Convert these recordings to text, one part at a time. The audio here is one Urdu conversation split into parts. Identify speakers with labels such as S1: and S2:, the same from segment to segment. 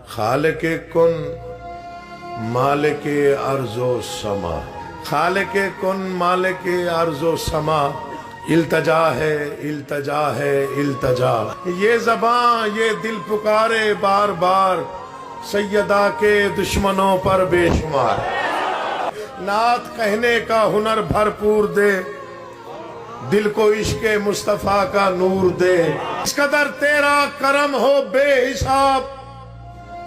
S1: خالق کن مالک ارض و سما، خالق کن مالک ارض و سما، التجا ہے التجا ہے التجا، یہ زباں یہ دل پکارے بار بار، سیدہ کے دشمنوں پر بے شمار، نعت کہنے کا ہنر بھرپور دے، دل کو عشق مصطفیٰ کا نور دے، اس قدر تیرا کرم ہو بے حساب،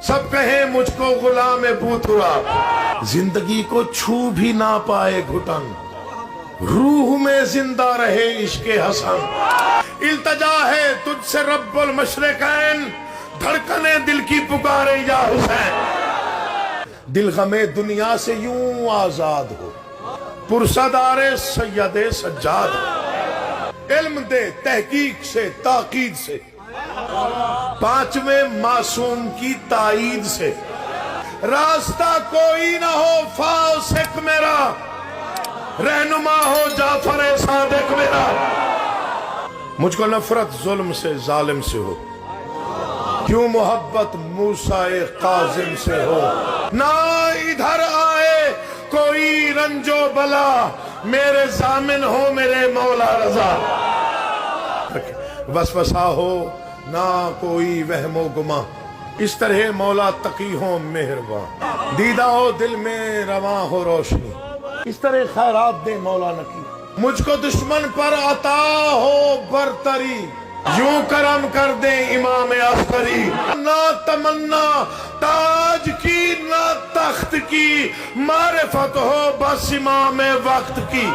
S1: سب کہیں مجھ کو غلام بوترا، زندگی کو چھو بھی نہ پائے گھٹن، روح میں زندہ رہے عشق حسن، التجا ہے تجھ سے رب المشرقین، دھڑکنے دل کی پکارے یا حسین، دل غم دنیا سے یوں آزاد ہو، پرصدار سید سجاد ہو، علم دے تحقیق سے تاقید سے، پانچویں معصوم کی تائید سے، راستہ کوئی نہ ہو فاسق میرا، رہنما ہو جعفر صادق میرا، مجھ کو نفرت ظلم سے ظالم سے ہو، کیوں محبت موسیٰ کاظم سے ہو، نہ ادھر آئے کوئی رنج و بلا، میرے ضامن ہو میرے مولا رضا، وسوسہ ہو نہ کوئی وہم و گماں، اس طرح مولا تقی ہو مہرباں، دیدہ ہو دل میں رواں ہو روشنی، اس طرح خیرات دے مولا نکی، مجھ کو دشمن پر عطا ہو برتری، یوں کرم کر دے امام عسکری، نہ تمنا تاج کی نہ تخت کی، معرفت ہو بس امام وقت کی۔